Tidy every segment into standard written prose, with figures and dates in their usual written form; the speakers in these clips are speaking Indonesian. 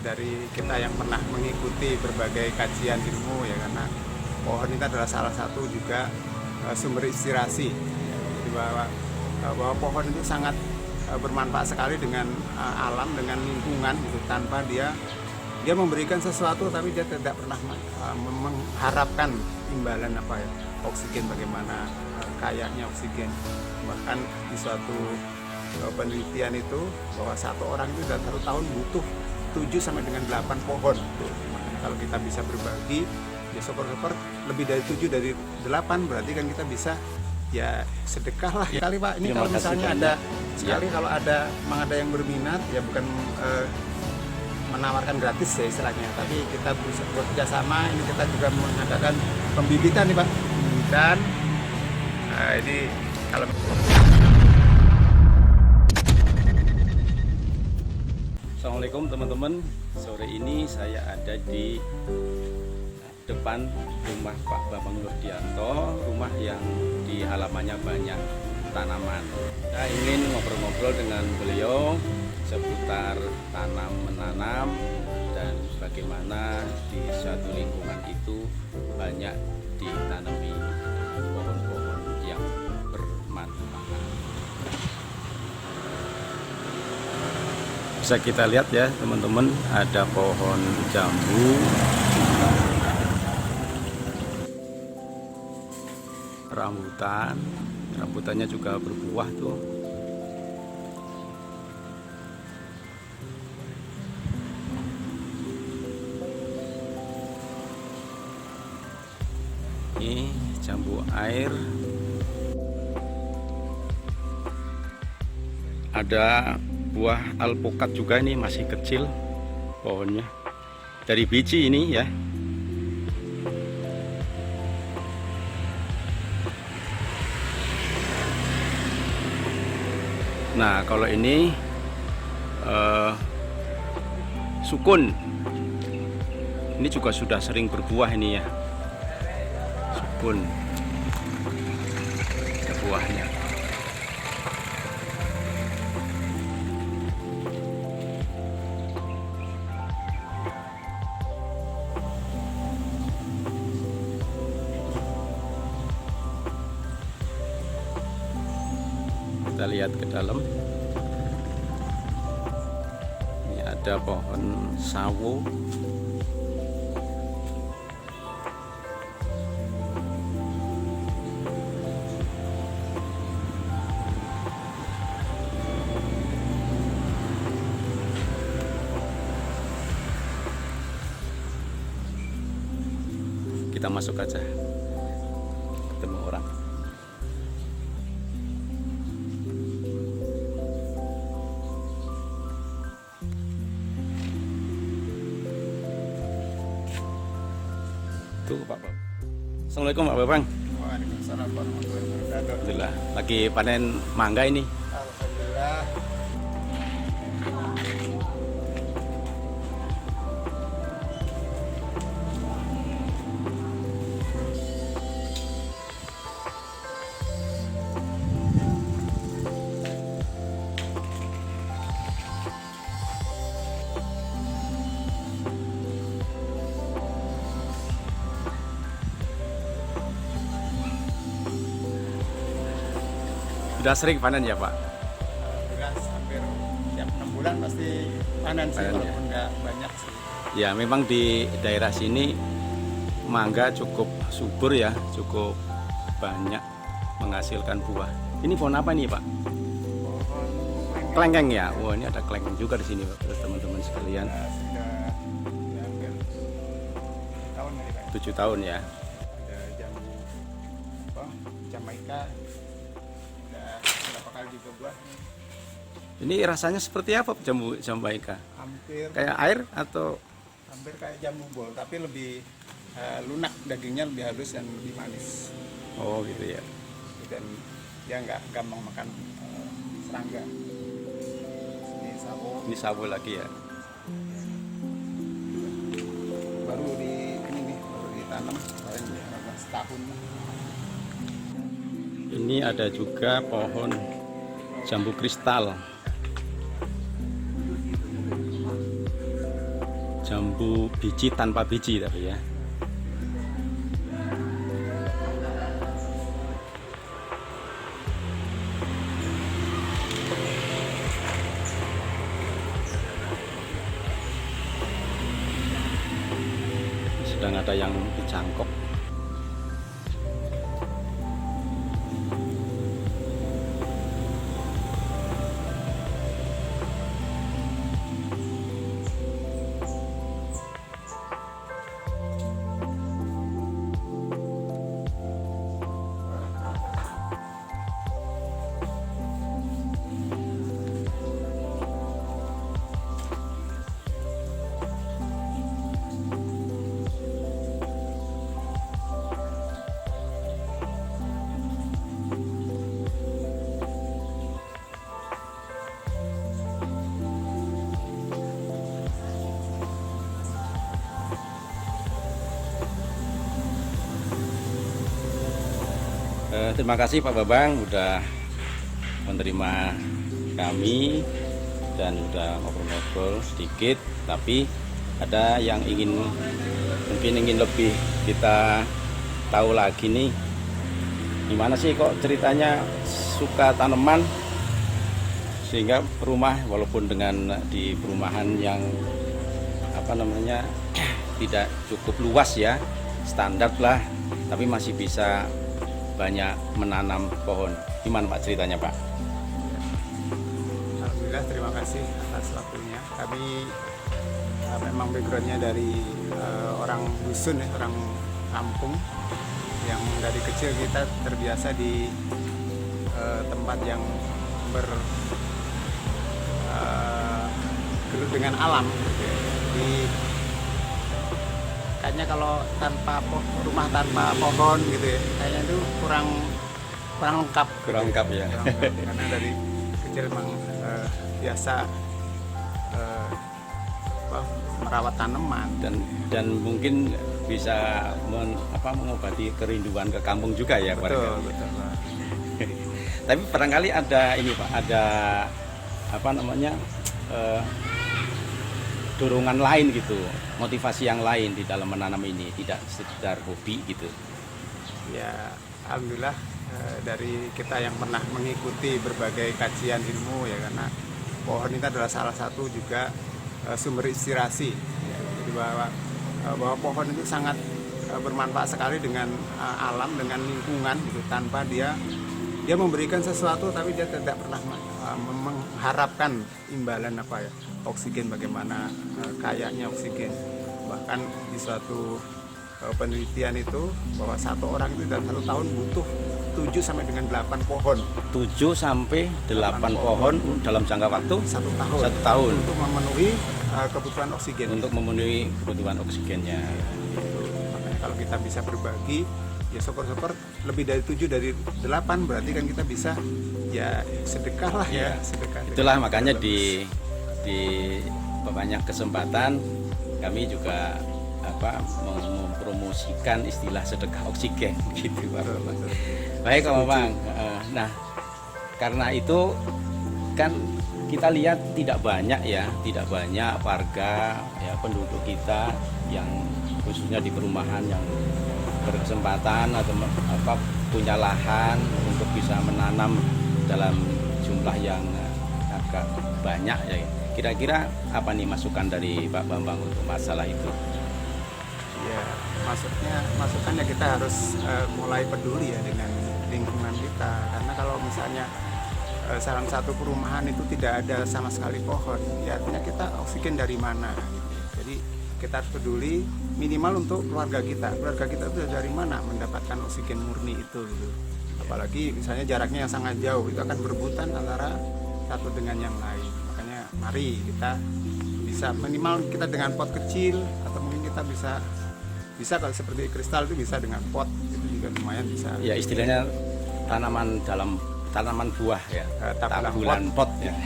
dari kita yang pernah mengikuti berbagai kajian ilmu ya, karena pohon itu adalah salah satu juga sumber inspirasi. Jadi bahwa pohon itu sangat bermanfaat sekali dengan alam, dengan lingkungan gitu, tanpa dia memberikan sesuatu tapi dia tidak pernah mengharapkan imbalan apa ya, oksigen, bagaimana kayaknya oksigen. Bahkan di suatu penelitian itu bahwa satu orang itu dalam 1 tahun butuh 7 sampai dengan 8 pohon. Makanya kalau kita bisa berbagi ya syukur-syukur, lebih dari 7 dari 8 berarti kan kita bisa ya sedekah lah ya. Kali Pak, ini kalau misalnya ada sekali kalau memang ada yang berminat ya, bukan menawarkan gratis ya istilahnya, tapi kita bisa bekerja sama. Ini kita juga mengadakan pembibitan nih Pak, pembibitan. Nah, ini kalau Assalamualaikum teman-teman, sore ini saya ada di depan rumah Pak Bambang Nurdianto, rumah yang di halamannya banyak tanaman. Saya ingin ngobrol-ngobrol dengan beliau seputar tanam menanam dan bagaimana di suatu lingkungan itu banyak ditanami pohon-pohon yang bermanfaat. Bisa kita lihat ya teman-teman, ada pohon jambu, rambutannya juga berbuah tuh. Ini jambu air, ada buah alpukat juga, ini masih kecil pohonnya, dari biji ini ya. Nah kalau ini sukun, ini juga sudah sering berbuah ini ya, sukun, ada buahnya. Kita lihat ke dalam. Ini ada pohon sawo. Kita masuk aja, ketemu orang. Tuh Pak Bambang. Assalamualaikum Pak Bambang. Waalaikumsalam warahmatullahi wabarakatuh. Alhamdulillah, lagi panen mangga ini. Alhamdulillah. Sudah sering panen ya Pak? Alhamdulillah, hampir tiap 6 bulan pasti panen sih, Panen, walaupun nggak banyak sih. Ya memang di daerah sini mangga cukup subur ya, cukup banyak menghasilkan buah. Ini pohon apa nih Pak? Pohon Kelengkeng ya? Wah ini ada kelengkeng juga di sini Pak, teman-teman sekalian. sudah ya, hampir 7 tahun ya Pak. 7 tahun ya. Ada jambu apa, Jamaika, udah berapa kali juga buah. Ini rasanya seperti apa jambu Jamaika? Hampir Kayak air atau? hampir kayak jambu bol, tapi lebih lunak, dagingnya lebih halus dan lebih manis. Oh gitu ya. Dan dia nggak gampang makan serangga. Ini sawo Ini sawo lagi ya. baru baru ditanam paling setahun. Ini ada juga pohon jambu kristal. jambu biji tanpa biji tapi ya. Sedang ada yang dicangkok. Terima kasih Pak Bambang udah menerima kami dan udah ngobrol-ngobrol sedikit, tapi ada yang mungkin ingin lebih kita tahu lagi nih, gimana sih kok ceritanya suka tanaman sehingga rumah, walaupun dengan di perumahan yang tidak cukup luas ya, standar lah, tapi masih bisa banyak menanam pohon. Gimana Pak ceritanya Pak? Alhamdulillah, terima kasih atas waktunya. Kami memang backgroundnya dari orang dusun ya, orang kampung yang dari kecil kita terbiasa di tempat yang bergelut dengan alam gitu ya. Kayaknya kalau rumah tanpa pohon gitu ya, kayaknya itu kurang lengkap. Kurang lengkap ya. Karena dari kecil memang biasa merawat tanaman dan mungkin bisa mengobati kerinduan ke kampung juga ya. Betul. Tapi barangkali ada ini Pak, ada dorongan lain gitu, motivasi yang lain di dalam menanam ini, tidak sekedar hobi gitu. Ya, alhamdulillah dari kita yang pernah mengikuti berbagai kajian ilmu ya, karena pohon itu adalah salah satu juga sumber inspirasi ya. Jadi bahwa pohon itu sangat bermanfaat sekali dengan alam, dengan lingkungan gitu, tanpa dia memberikan sesuatu tapi dia tidak pernah mengharapkan imbalan oksigen, bagaimana kayanya oksigen. Bahkan di suatu penelitian itu bahwa satu orang itu dalam 1 tahun butuh 7 sampai dengan 8 pohon. 7 sampai 8 pohon dalam jangka waktu 1 tahun untuk memenuhi kebutuhan oksigen. Untuk memenuhi kebutuhan oksigennya. Makanya kalau kita bisa berbagi, ya syukur-syukur lebih dari 7 dari 8 berarti kan kita bisa ya sedekah lah ya, sedekah. Itulah makanya di banyak kesempatan kami juga mempromosikan istilah sedekah oksigen gitu Pak. Betul. Baik Pak Bambang. Nah, karena itu kan kita lihat tidak banyak warga ya, penduduk kita yang khususnya di perumahan yang berkesempatan atau punya lahan untuk bisa menanam dalam jumlah yang agak banyak ya. Kira-kira apa nih masukan dari Pak Bambang untuk masalah itu? Ya, masukannya kita harus mulai peduli ya dengan lingkungan kita, karena kalau misalnya salah satu perumahan itu tidak ada sama sekali pohon, ya artinya kita oksigen dari mana? Jadi kita harus peduli minimal untuk keluarga kita itu dari mana mendapatkan oksigen murni itu gitu. Apalagi misalnya jaraknya yang sangat jauh, itu akan berebutan antara satu dengan yang lain. Makanya mari kita bisa minimal kita dengan pot kecil, atau mungkin kita bisa kalau seperti kristal itu bisa dengan pot, itu juga lumayan bisa. Ya istilahnya tanaman buah ya, tabbulan pot ya.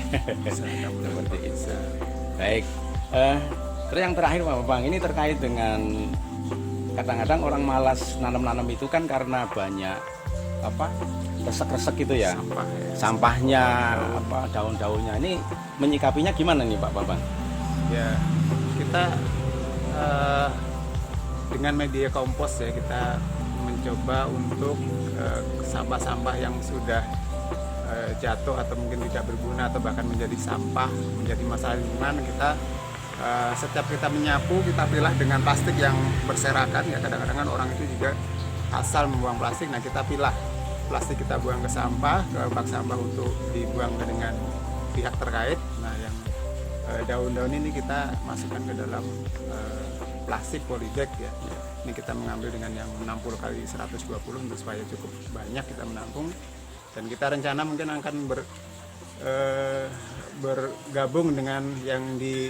Seperti itu. Baik. Terus yang terakhir Pak Bambang, ini terkait dengan kadang-kadang orang malas nanam-nanam itu kan karena banyak resek-resek gitu ya. Sampahnya daun-daunnya. Ini menyikapinya gimana nih Pak Bambang? Ya, kita eh, dengan media kompos ya, kita mencoba untuk sampah-sampah yang sudah jatuh atau mungkin tidak berguna atau bahkan menjadi sampah, menjadi masalah lingkungan, kita setiap kita menyapu kita pilah dengan plastik yang berserakan ya. Kadang-kadang kan orang itu juga asal membuang plastik. Nah, kita pilah plastik, kita buang ke sampah, ke bak sampah untuk dibuang dengan pihak terkait. Nah, yang daun-daun ini kita masukkan ke dalam plastik polybag ya. Ini kita mengambil dengan yang 60 kali 120 untuk supaya cukup banyak kita menampung, dan kita rencana mungkin akan bergabung dengan yang di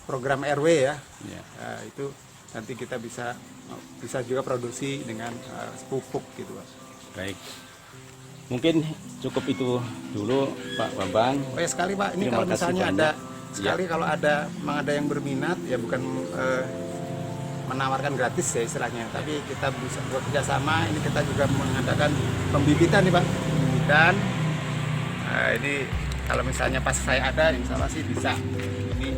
program RW ya. Itu nanti kita bisa juga produksi dengan pupuk gitu Pak. Baik, mungkin cukup itu dulu Pak Bambang. Oh ya, sekali Pak, ini Terima kalau kasih misalnya banyak. ada sekali kalau memang ada yang berminat ya, bukan menawarkan gratis ya istilahnya, tapi kita bisa bekerja sama. Ini kita juga mengadakan pembibitan nih Pak, pembibitan. Nah, ini kalau misalnya pas saya ada, insya Allah sih bisa. Ini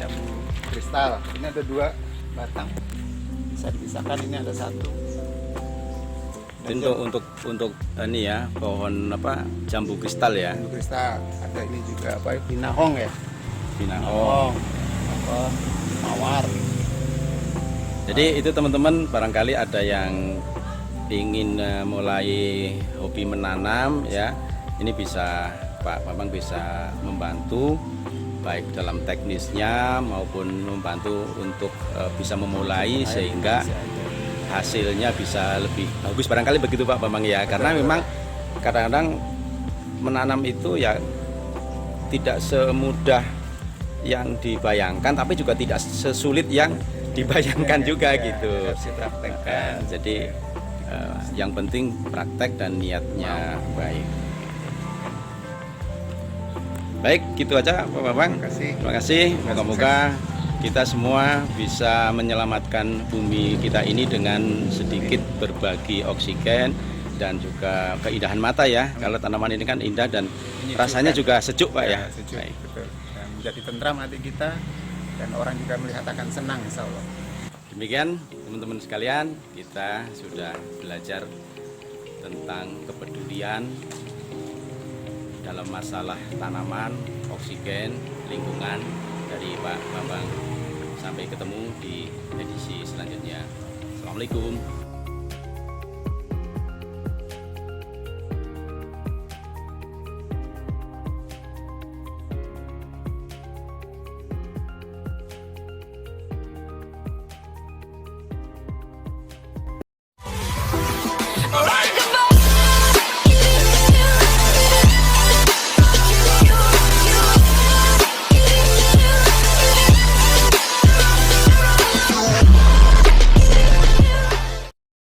jamu kristal, ini ada 2 batang, bisa dipisahkan. Ini ada 1. Untuk ini ya, pohon apa, jambu kristal ya. Jambu kristal. Ada ini juga apa? Pinahong ya. Pinahong. Apa? Mawar. Jadi itu teman-teman, barangkali ada yang ingin mulai hobi menanam ya, ini bisa Pak Bambang bisa membantu baik dalam teknisnya maupun membantu untuk bisa memulai sehingga hasilnya bisa lebih bagus, barangkali begitu Pak Bambang ya. Karena memang kadang-kadang menanam itu ya tidak semudah yang dibayangkan, tapi juga tidak sesulit yang dibayangkan juga gitu. Jadi yang penting praktek dan niatnya baik. Baik, gitu aja Pak Bambang. Terima kasih. Moga-moga kita semua bisa menyelamatkan bumi kita ini dengan sedikit berbagi oksigen dan juga keindahan mata ya. Kalau tanaman ini kan indah dan rasanya juga sejuk Pak ya. Sejuk, betul. Dan menjadi tentram hati kita, dan orang juga melihat akan senang insya Allah. Demikian teman-teman sekalian, kita sudah belajar tentang kepedulian dalam masalah tanaman, oksigen, lingkungan dari Pak Bambang. Sampai ketemu di edisi selanjutnya. Assalamualaikum.